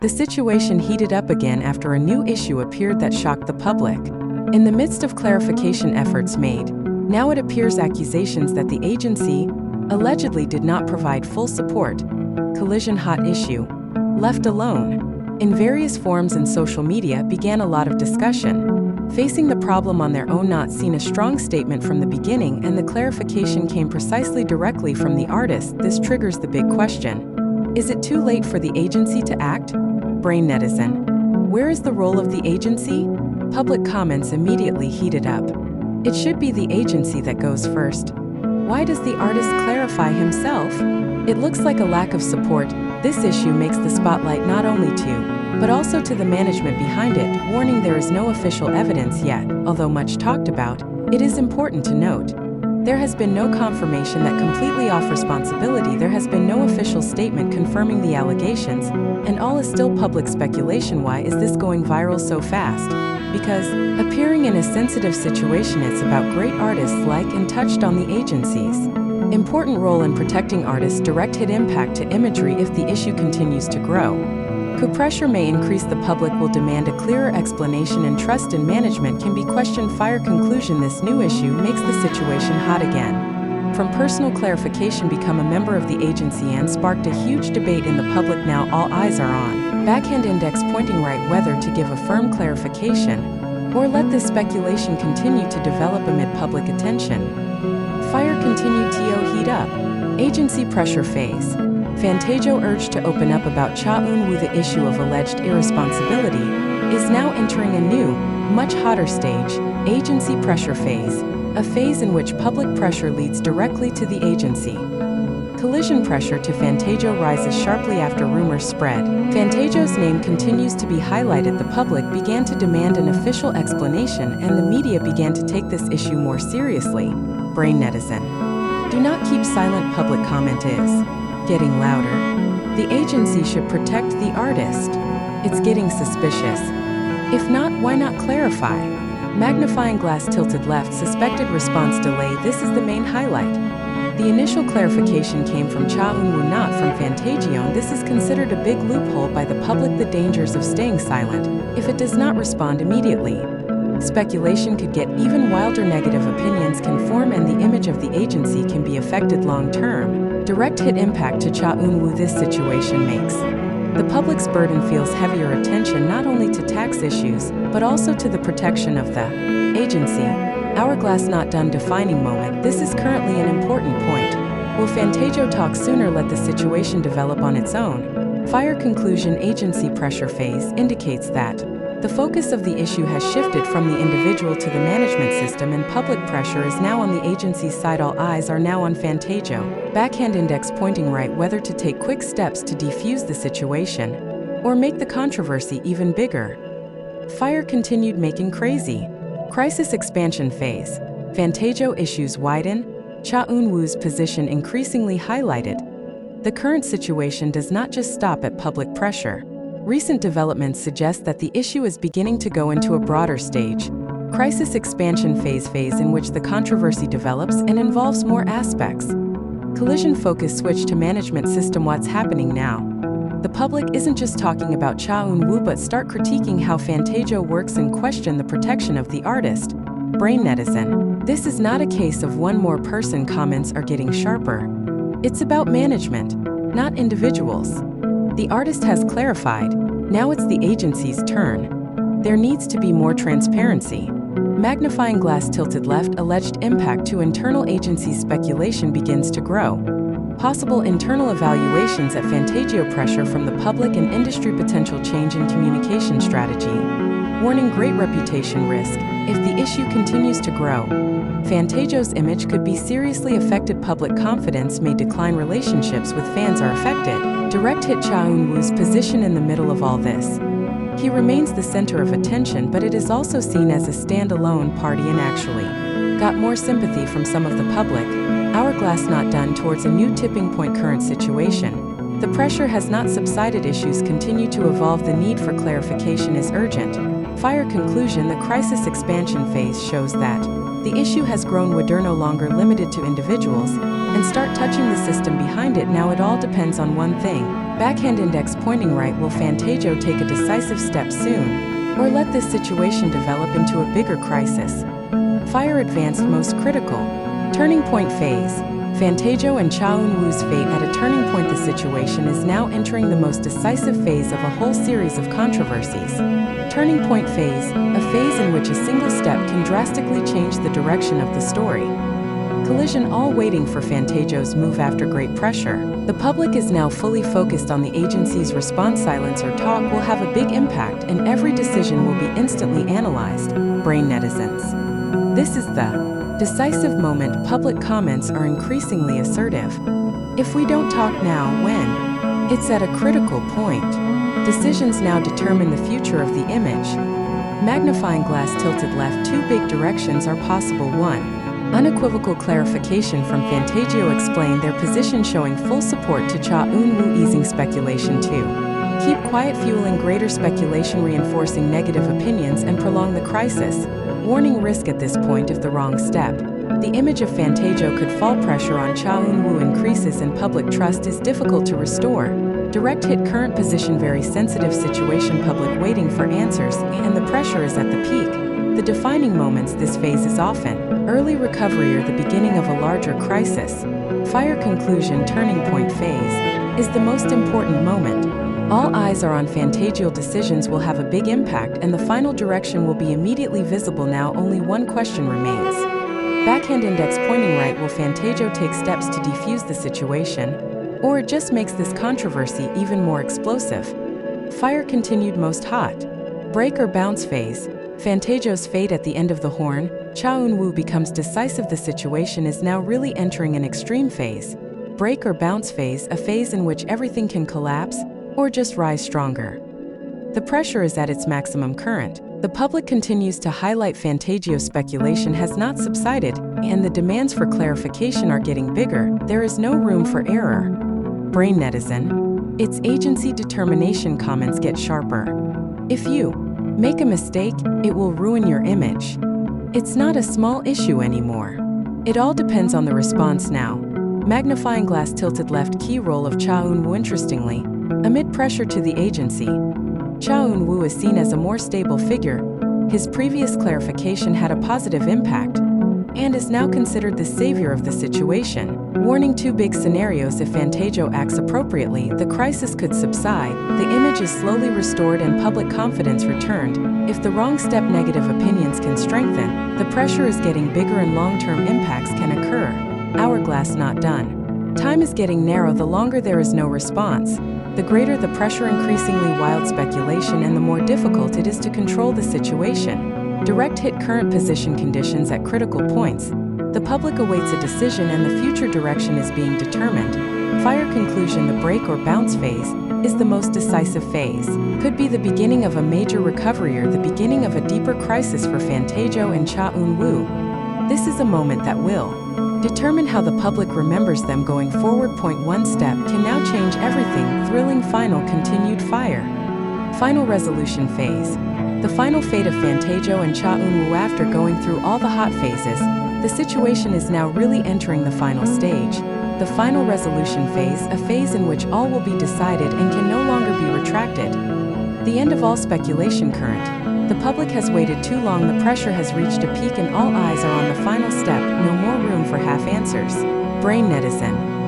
The situation heated up again after a new issue appeared that shocked the public. In the midst of clarification efforts made, now it appears accusations that the agency allegedly did not provide full support. Collision hot issue. Left alone. In various forums and social media began a lot of discussion. Facing the problem on their own, not seen a strong statement from the beginning, and the clarification came precisely directly from the artist. This triggers the big question. Is it too late for the agency to act? Brain netizen. Where is the role of the agency? Public comments immediately heated up. It should be the agency that goes first. Why does the artist clarify himself? It looks like a lack of support. This issue makes the spotlight not only to, but also to the management behind it. Warning: there is no official evidence yet, although much talked about. It is important to note, there has been no confirmation that completely off responsibility. There has been no official statement confirming the allegations, and all is still public speculation. Why is this going viral so fast? Because, appearing in a sensitive situation, it's about great artists like and touched on the agency's important role in protecting artists' direct hit impact to imagery. If the issue continues to grow, pressure may increase. The public will demand a clearer explanation, and trust in management can be questioned. Fire conclusion: this new issue makes the situation hot again. From personal clarification become a member of the agency and sparked a huge debate in the public. Now all eyes are on backhand index pointing right, whether to give a firm clarification or let this speculation continue to develop amid public attention. Fire continued to heat up. Agency pressure phase. Fantajo urged to open up about Cha Eun-woo. The issue of alleged irresponsibility is now entering a new, much hotter stage, agency pressure phase, a phase in which public pressure leads directly to the agency. Collision pressure to Fantajo rises sharply after rumors spread. Fantajo's name continues to be highlighted. The public began to demand an official explanation, and the media began to take this issue more seriously. Brain netizen. Do not keep silent. Public comment is getting louder. The agency should protect the artist. It's getting suspicious. If not, why not clarify? Magnifying glass tilted left. Suspected response delay. This is the main highlight. The initial clarification came from Cha Eun-woo, not from Fantajo. This is considered a big loophole by the public. The dangers of staying silent. If it does not respond immediately, speculation could get even wilder. Negative opinions can form, and the image of the agency can be affected long term. Direct hit impact to Cha Eun-woo. This situation makes the public's burden feels heavier. Attention not only to tax issues, but also to the protection of the agency. Hourglass not done. Defining moment. This is currently an important point. Will Fantajo talk sooner? Let the situation develop on its own. Fire conclusion. Agency pressure phase indicates that the focus of the issue has shifted from the individual to the management system, and public pressure is now on the agency's side. All eyes are now on Fantajo. Backhand index pointing right, whether to take quick steps to defuse the situation or make the controversy even bigger. Fire continued making crazy. Crisis expansion phase. Fantajo issues widen. Cha Eun-woo's position increasingly highlighted. The current situation does not just stop at public pressure. Recent developments suggest that the issue is beginning to go into a broader stage. Crisis expansion phase in which the controversy develops and involves more aspects. Collision focus switch to management system. What's happening now? The public isn't just talking about Cha Eun-woo, but start critiquing how Fantajo works and question the protection of the artist. Brain netizen. This is not a case of one more person. Comments are getting sharper. It's about management, not individuals. The artist has clarified. Now it's the agency's turn. There needs to be more transparency. Magnifying glass tilted left. Alleged impact to internal agency. Speculation begins to grow. Possible internal evaluations at Fantajo. Pressure from the public and industry. Potential change in communication strategy. Warning: great reputation risk. If the issue continues to grow, Fantajo's image could be seriously affected. Public confidence may decline. Relationships with fans are affected. Direct hit. Cha Eun-woo's position in the middle of all this. He remains the center of attention, but it is also seen as a standalone party and actually got more sympathy from some of the public. Hourglass not done. Towards a new tipping point. Current situation. The pressure has not subsided. Issues continue to evolve. The need for clarification is urgent. Fire conclusion. The crisis expansion phase shows that The issue has grown wider, no longer limited to individuals, and start touching the system behind it. Now it all depends on one thing. Backhand index pointing right. Will Fantajo take a decisive step soon, or let this situation develop into a bigger crisis? Fire advanced most critical. Turning point phase. Fantajo and Cha Eun-woo's fate at a turning point. The situation is now entering the most decisive phase of a whole series of controversies. Turning point phase, a phase in which a single step can drastically change the direction of the story. Collision. All waiting for Fantajo's move after great pressure. The public is now fully focused on the agency's response. Silence or talk will have a big impact, and every decision will be instantly analyzed. Brain netizens. This is the decisive moment. Public comments are increasingly assertive. If we don't talk now, when? It's at a critical point. Decisions now determine the future of the image. Magnifying glass tilted left. Two big directions are possible. 1. Unequivocal clarification from Fantajo. Explain their position, showing full support to Cha Eun-woo. Easing speculation. 2. Keep quiet, fueling greater speculation, reinforcing negative opinions, and prolong the crisis. Warning risk at this point if the wrong step. The image of Fantajo could fall. Pressure on Cha Eun-woo increases and public trust is difficult to restore. Direct hit. Current position very sensitive situation. Public waiting for answers, and the pressure is at the peak. The defining moments. This phase is often early recovery or the beginning of a larger crisis. Fire conclusion. Turning point phase is the most important moment. All eyes are on Fantajo. Decisions will have a big impact, and the final direction will be immediately visible. Now only one question remains. Backhand index pointing right. Will Fantajo take steps to defuse the situation, or it just makes this controversy even more explosive? Fire continued most hot. Break or bounce phase. Fantajo's fate at the end of the horn. Cha Eun-woo becomes decisive. The situation is now really entering an extreme phase. Break or bounce phase, a phase in which everything can collapse or just rise stronger. The pressure is at its maximum current. The public continues to highlight Fantajo's speculation has not subsided, and the demands for clarification are getting bigger. There is no room for error. Brain netizen. Its agency determination. Comments get sharper. If you make a mistake, it will ruin your image. It's not a small issue anymore. It all depends on the response now. Magnifying glass tilted left. Key role of Cha Eun-woo. Interestingly, amid pressure to the agency, Cha Eun-woo is seen as a more stable figure. His previous clarification had a positive impact, and is now considered the savior of the situation. Warning. Two big scenarios. If Fantajo acts appropriately, the crisis could subside, the image is slowly restored, and public confidence returned. If the wrong step, negative opinions can strengthen, the pressure is getting bigger and long-term impacts can occur. Hourglass. Not done. Time is getting narrow. The longer there is no response, the greater the pressure. Increasingly wild speculation, and the more difficult it is to control the situation. Direct hit. Current position conditions at critical points. The public awaits a decision, and the future direction is being determined. Fire conclusion. The break or bounce phase is the most decisive phase. Could be the beginning of a major recovery or the beginning of a deeper crisis for Fantajo and Cha Eun-woo. This is a moment that will determine how the public remembers them going forward. Point. One step can now change everything. Thrilling. Final. Continued. Fire. Final resolution phase. The final fate of Fantajo and Cha Eun-woo. After going through all the hot phases, the situation is now really entering the final stage. The final resolution phase, a phase in which all will be decided and can no longer be retracted. The end of all speculation. Current. The public has waited too long. The pressure has reached a peak, and all eyes are on the final step. No more room for half answers. Brain netizen.